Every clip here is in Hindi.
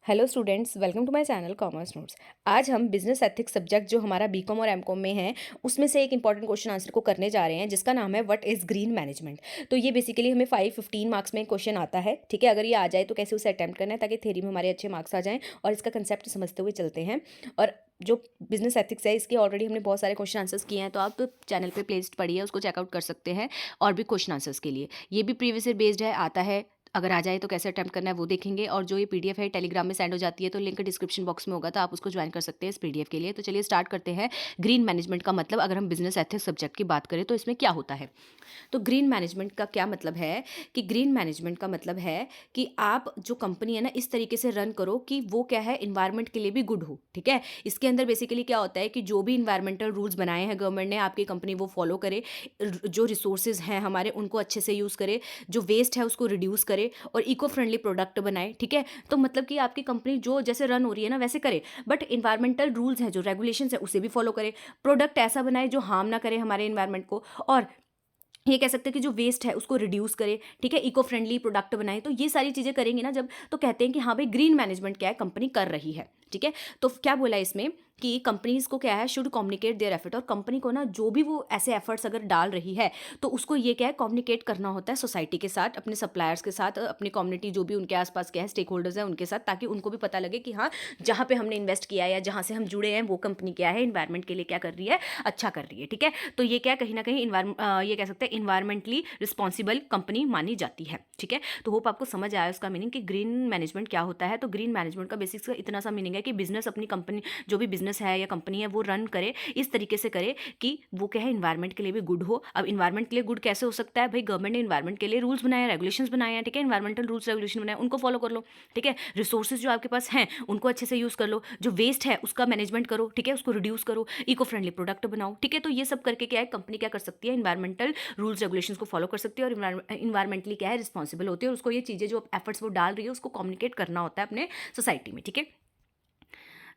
Hello students, welcome to my channel commerce notes. आज हम बिजनेस एथिक्स सब्जेक्ट जो हमारा बीकॉम और एमकॉम में है उसमें से एक इंपॉर्टेंट क्वेश्चन आंसर को करने जा रहे हैं, जिसका नाम है व्हाट इज ग्रीन मैनेजमेंट। तो ये बेसिकली हमें 15 मार्क्स में क्वेश्चन आता है। ठीक है, अगर ये आ जाए तो कैसे उसे अटैम्प्ट करना है ताकि थ्योरी में हमारे अच्छे मार्क्स आ जाएं और इसका कंसेप्ट समझते हुए चलते हैं। और जो बिजनेस एथिक्स है इसके ऑलरेडी हमने बहुत सारे क्वेश्चन आंसर्स किए हैं, तो आप चैनल पे प्लेलिस्ट पढ़ी है, उसको चेकआउट कर सकते हैं। और भी क्वेश्चन आंसर्स के लिए ये भी प्रीवियस ईयर बेस्ड है, आता है। अगर आ जाए तो कैसे अटैम्प्ट करना है वो देखेंगे। और जो ये पीडीएफ है टेलीग्राम में सेंड हो जाती है, तो लिंक डिस्क्रिप्शन बॉक्स में होगा, तो आप उसको ज्वाइन कर सकते हैं इस पीडीएफ के लिए। तो चलिए स्टार्ट करते हैं। ग्रीन मैनेजमेंट का मतलब, अगर हम बिजनेस एथिक्स सब्जेक्ट की बात करें तो इसमें क्या होता है। तो ग्रीन मैनेजमेंट का क्या मतलब है कि ग्रीन मैनेजमेंट का मतलब है कि आप जो कंपनी है ना इस तरीके से रन करो कि वो क्या है, इन्वायरमेंट के लिए भी गुड हो। ठीक है, इसके अंदर बेसिकली क्या होता है कि जो भी इन्वायरमेंटल रूल्स बनाए हैं गवर्नमेंट ने, आपकी कंपनी वो फॉलो करे। जो रिसोर्सेज हैं हमारे उनको अच्छे से यूज़ करे, जो वेस्ट है उसको रिड्यूस करे और इको फ्रेंडली प्रोडक्ट बनाए। ठीक है, तो मतलब कि आपकी कंपनी जो जैसे रन हो रही है ना वैसे करे, बट इन्वायरमेंटल रूल्स हैं, जो रेगुलेशंस है उसे भी फॉलो करे। प्रोडक्ट ऐसा बनाए जो हार्म ना करे हमारे इन्वायरमेंट को, और ये कह सकते हैं कि जो वेस्ट है उसको रिड्यूस करे। ठीक है, इको फ्रेंडली प्रोडक्ट बनाए। तो ये सारी चीज़ें करेंगे ना जब, तो कहते हैं कि हाँ भाई ग्रीन मैनेजमेंट क्या है, कंपनी कर रही है। ठीक है, तो क्या बोला इसमें कि कंपनीज को क्या है, शुड कम्युनिकेट देयर एफर्ट। और कंपनी को ना जो भी वो ऐसे एफर्ट्स अगर डाल रही है तो उसको ये क्या है, कम्युनिकेट करना होता है सोसाइटी के साथ, अपने सप्लायर्स के साथ, अपनी कम्युनिटी जो भी उनके आसपास क्या है स्टेक होल्डर्स हैं उनके साथ, ताकि उनको भी पता लगे कि हाँ जहाँ पे हमने इन्वेस्ट किया है या जहाँ से हम जुड़े हैं वो कंपनी क्या है, इन्वायरमेंट के लिए क्या कर रही है, अच्छा कर रही है। ठीक है, तो ये क्या कहीं ना कहीं ये कह सकते हैं इन्वायरमेंटली रिस्पॉन्सिबल कंपनी मानी जाती है। ठीक है, तो होप आपको समझ आया उसका मीनिंग कि ग्रीन मैनेजमेंट क्या होता है। तो ग्रीन मैनेजमेंट का बेसिक्स का इतना सा मीनिंग है कि बिजनेस अपनी कंपनी, जो भी बिजनेस है या कंपनी है वो रन करे इस तरीके से करे कि वो क्या है, इन्वायरमेंट के लिए भी गुड हो। अब इन्वायरमेंट के लिए गुड कैसे हो सकता है भाई, गवर्नमेंट ने इन्वायरमेंट के लिए रूल्स बनाए हैं, रेगुलेशंस बनाए हैं। ठीक है, इन्वायरमेंटल रूल्स रेगुलेशन बनाए, उनको फॉलो कर लो। ठीक है, रिसोर्सेज जो आपके पास हैं उनको अच्छे से यूज कर लो, जो वेस्ट है उसका मैनेजमेंट करो। ठीक है, उसको रिड्यूस करो, इको फ्रेंडली प्रोडक्ट बनाओ। ठीक है, तो ये सब करके क्या है, कंपनी क्या कर सकती है, इन्वायरमेंटल रूल्स रेगुलेशंस को फॉलो कर सकती है और इन्वायरमेंटली क्या है, रिस्पॉन्सिबल होती है। और उसको ये चीज़ें जो एफर्ट्स वो डाल रही है उसको कम्युनिकेट करना होता है अपने सोसाइटी में। ठीक है,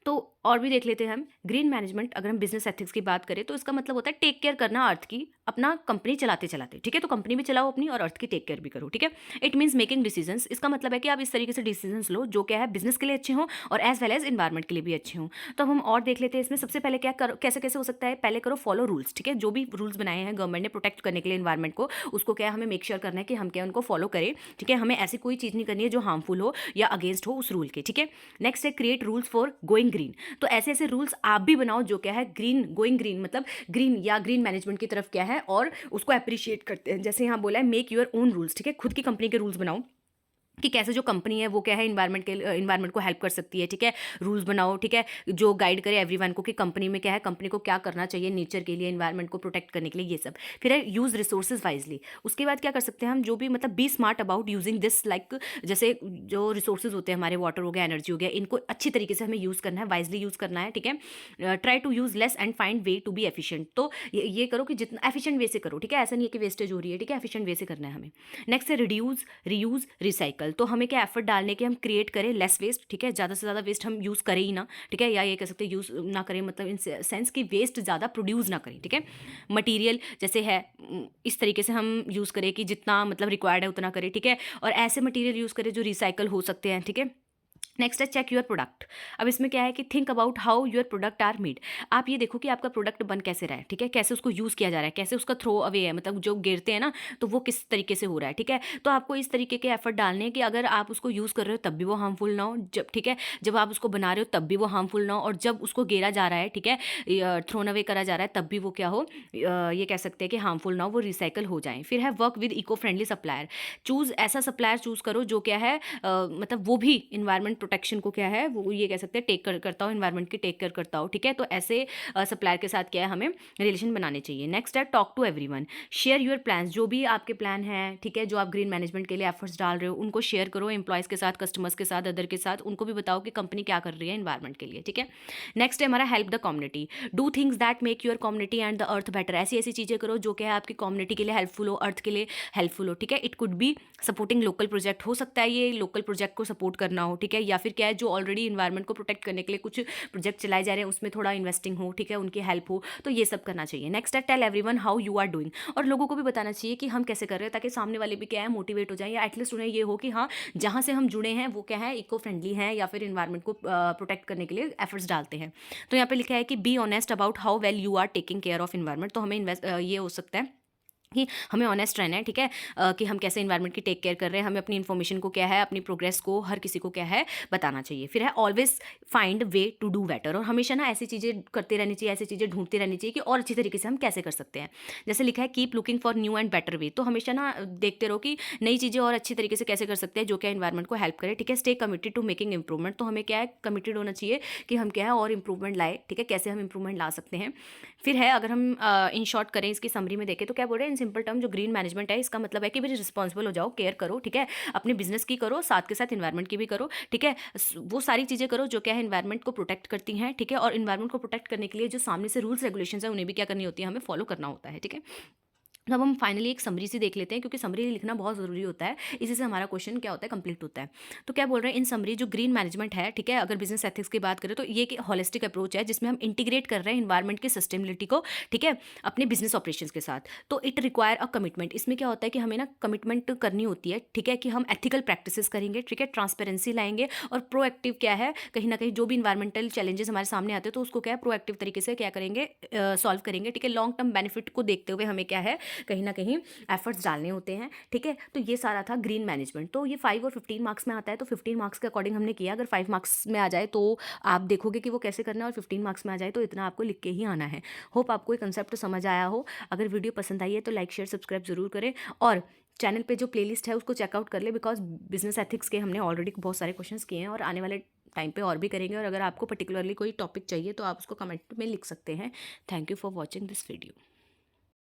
तो और भी देख लेते हैं हम। ग्रीन मैनेजमेंट अगर हम बिजनेस एथिक्स की बात करें तो इसका मतलब होता है टेक केयर करना अर्थ की, अपना कंपनी चलाते चलाते। ठीक है, तो कंपनी भी चलाओ अपनी और अर्थ की टेक केयर भी करो। ठीक है, इट मीन्स मेकिंग डिसीजंस। इसका मतलब है कि आप इस तरीके से डिसीजंस लो जो क्या है बिजनेस के लिए अच्छे हों और एज वेल एज इन्वायरमेंट के लिए भी अच्छे हों। तो अब हम और देख लेते हैं इसमें। सबसे पहले क्या करो, कैसे कैसे हो सकता है, पहले करो फॉलो रूल्स। ठीक है, जो भी रूल्स बनाए हैं गवर्नमेंट ने प्रोटेक्ट करने के लिए इन्वायरमेंट को, उसको क्या है हमें मेक श्योर करना है कि हम क्या उनको फॉलो करें। ठीक है, हमें ऐसी कोई चीज़ नहीं करनी है जो हार्मफुल हो या अगेंस्ट हो उस रूल के। ठीक है, नेक्स्ट है create rules for going green. तो ऐसे ऐसे रूल्स आप भी बनाओ जो क्या है ग्रीन, गोइंग ग्रीन मतलब ग्रीन या ग्रीन मैनेजमेंट की तरफ क्या है और उसको अप्रिशिएट करते हैं। जैसे यहाँ बोला है मेक योर ओन रूल्स। ठीक है, खुद की कंपनी के रूल्स बनाओ कि कैसे जो कंपनी है वो क्या है इन्वायरमेंट को हेल्प कर सकती है। ठीक है, रूल्स बनाओ। ठीक है, जो गाइड करे एवरीवन को कि कंपनी में क्या है, कंपनी को क्या करना चाहिए नेचर के लिए, इन्वायरमेंट को प्रोटेक्ट करने के लिए, ये सब। फिर है यूज़ रिसोर्सेज वाइजली। उसके बाद क्या कर सकते हैं हम, जो भी मतलब be smart about using this, like जैसे जो रिसोर्सेज होते हैं हमारे, वाटर हो गया, एनर्जी हो गया, इनको अच्छी तरीके से हमें यूज़ करना है, वाइजली यूज़ करना है। ठीक है, try to use less and find way to be efficient. तो ये करो कि जितना एफिशिएंट वे से करो। ठीक है, ऐसा नहीं है कि वेस्टेज हो रही है। ठीक है, एफिशिएंट वे से करना है हमें। नेक्स्ट है रिड्यूस, रीयूज, रिसाइकल। तो हमें क्या एफर्ट डालने के, हम क्रिएट करें लेस वेस्ट। ठीक है, ज़्यादा से ज़्यादा वेस्ट हम यूज़ करें ही ना। ठीक है, या ये कह सकते हैं यूज़ ना करें, मतलब इन सेंस कि वेस्ट ज़्यादा प्रोड्यूस ना करें। ठीक है, मटीरियल जैसे है इस तरीके से हम यूज़ करें कि जितना मतलब रिक्वायर्ड है उतना करें। ठीक है, और ऐसे मटीरियल यूज़ करें जो रिसाइकल हो सकते हैं। ठीक है, नेक्स्ट है चेक योर प्रोडक्ट। अब इसमें क्या है कि think about how your product are made. आप ये देखो कि आपका प्रोडक्ट बन कैसे रहा है। ठीक है, कैसे उसको यूज़ किया जा रहा है, कैसे उसका थ्रो अवे है, मतलब जो गिरते हैं ना तो वो किस तरीके से हो रहा है। ठीक है, तो आपको इस तरीके के एफर्ट डालने हैं कि अगर आप उसको यूज़ कर रहे हो तब भी वो हार्मफुल ना हो, जब ठीक है जब आप उसको बना रहे हो तब भी वो हार्मफुल ना हो, और जब उसको गिरा जा रहा है, ठीक है, थ्रोन अवे करा जा रहा है, तब भी वो क्या हो, ये कह सकते हैं कि हार्मफुल ना हो, वो रिसाइकल हो जाए। फिर है work with eco friendly supplier. Choose ऐसा सप्लायर चूज़ करो जो क्या है मतलब वो भी इन्वायरमेंट प्रोटेक्शन को क्या है, वो ये कह सकते हैं करता हो, इन्वायरमेंट की टेक केयर करता हो। ठीक है, तो ऐसे सप्लायर के साथ क्या है हमें रिलेशन बनाने चाहिए। नेक्स्ट है talk to everyone, share your plans. जो भी आपके प्लान हैं, ठीक है, जो आप ग्रीन मैनेजमेंट के लिए एफर्ट्स डाल रहे हो उनको शेयर करो एम्प्लॉयज़ के साथ, कस्टमर्स के साथ, अदर के साथ। उनको भी बताओ कि कंपनी क्या कर रही है इन्वायरमेंट के लिए। ठीक है, नेक्स्ट है हमारा help the community. Do things that make your community and the earth better. ऐसी ऐसी चीज़ें करो जो क्या है आपकी कम्युनिटी के लिए हेल्पफुल हो, अर्थ के लिए हेल्पफुल हो। ठीक है, it could be supporting local project, हो सकता है ये लोकल प्रोजेक्ट को सपोर्ट करना हो। ठीक है, या फिर क्या है जो ऑलरेडी इन्वायरमेंट को प्रोटेक्ट करने के लिए कुछ प्रोजेक्ट चलाए जा रहे हैं उसमें थोड़ा इन्वेस्टिंग हो, ठीक है, उनकी हेल्प हो, तो ये सब करना चाहिए। नेक्स्ट है tell everyone how you are doing, और लोगों को भी बताना चाहिए कि हम कैसे कर रहे हैं, ताकि सामने वाले भी क्या है मोटिवेट हो जाए, या एटलीस्ट उन्हें ये हो कि हाँ जहाँ से हम जुड़े हैं वो क्या है इको फ्रेंडली हैं या फिर इन्वायरमेंट को प्रोटेक्ट करने के लिए एफर्ट्स डालते हैं। तो यहाँ पे लिखा है कि be honest about how well you are taking care of environment, तो हमें ये हो सकता है कि हमें ऑनेस्ट रहना है, ठीक है, कि हम कैसे इन्वायरमेंट की टेक केयर कर रहे हैं, हमें अपनी इन्फॉर्मेशन को क्या है, अपनी प्रोग्रेस को हर किसी को क्या है बताना चाहिए। फिर है always find way to do better, और हमेशा ना ऐसी चीज़ें करते रहनी चाहिए, ऐसी चीज़ें ढूंढती रहनी चाहिए कि और अच्छी तरीके से हम कैसे कर सकते हैं। जैसे लिखा है keep looking for new and better way, तो हमेशा ना देखते रहो कि नई चीज़ें और अच्छी तरीके से कैसे कर सकते हैं जो क्या इन्वायरमेंट को हेल्प करे, ठीक है। Stay committed to making improvement, तो हमें क्या है कमिटेड होना चाहिए कि हम क्या है और इंप्रूवमेंट लाए, ठीक है, कैसे हम इंप्रूवमेंट ला सकते हैं। फिर है अगर हम इन शॉर्ट करें इसकी समरी में देखें तो क्या बोल रहे हैं इन सिंपल टर्म, जो ग्रीन मैनेजमेंट है इसका मतलब है कि भाई रिस्पॉन्सिबल हो जाओ, केयर करो, ठीक है, अपने बिजनेस की करो, साथ के साथ इन्वायरमेंट की भी करो, ठीक है, वो सारी चीज़ें करो जो क्या है इन्वायरमेंट को प्रोटेक्ट करती हैं, ठीक है, और इन्वायरमेंट को प्रोटेक्ट करने के लिए जो सामने से रूल्स रेगुलेशंस है उन्हें भी क्या करनी होती है, हमें फॉलो करना होता है, ठीक है। अब हम फाइनली एक समरी सी देख लेते हैं, क्योंकि समरी लिखना बहुत ज़रूरी होता है, इसी से हमारा क्वेश्चन क्या होता है कंप्लीट होता है। तो क्या बोल रहे हैं इन समरी जो ग्रीन मैनेजमेंट है, ठीक है, अगर बिजनेस एथिक्स की बात करें तो ये एक हॉलिस्टिक अप्रोच है जिसमें हम इंटीग्रेट कर रहे हैं इन्वायरमेंट की सस्टेनेबिलिटी को, ठीक है, अपने बिजनेस ऑपरेशंस के साथ। तो इट रिक्वायर अ कमिटमेंट, इसमें क्या होता है कि हमें ना कमिटमेंट करनी होती है, ठीक है, कि हम एथिकल प्रैक्टिसेस करेंगे, ठीक है, ट्रांसपेरेंसी लाएंगे, और प्रोएक्टिव क्या है कहीं ना कहीं जो भी इन्वायरमेंटल चैलेंजेस हमारे सामने आते हैं तो उसको क्या है प्रोएक्टिव तरीके से क्या करेंगे सॉल्व करेंगे, ठीक है। लॉन्ग टर्म बेनिफिट को देखते हुए हमें क्या है कहीं ना कहीं एफर्ट्स डालने होते हैं, ठीक है। तो ये सारा था ग्रीन मैनेजमेंट। तो ये 5 और 15 मार्क्स में आता है, तो 15 मार्क्स के अकॉर्डिंग हमने किया। अगर 5 मार्क्स में आ जाए तो आप देखोगे कि वो कैसे करना है, और 15 मार्क्स में आ जाए तो इतना आपको लिख के ही आना है। होप आपको ये कंसेप्ट समझ आया हो। अगर वीडियो पसंद आई है तो लाइक शेयर सब्सक्राइब जरूर करें, और चैनल पे जो प्लेलिस्ट है उसको चेकआउट कर ले, बिकॉज बिजनेस एथिक्स के हमने ऑलरेडी बहुत सारे क्वेश्चंस किए हैं और आने वाले टाइम पे और भी करेंगे। और अगर आपको पर्टिकुलरली कोई टॉपिक चाहिए तो आप उसको कमेंट में लिख सकते हैं। Thank you for watching this video.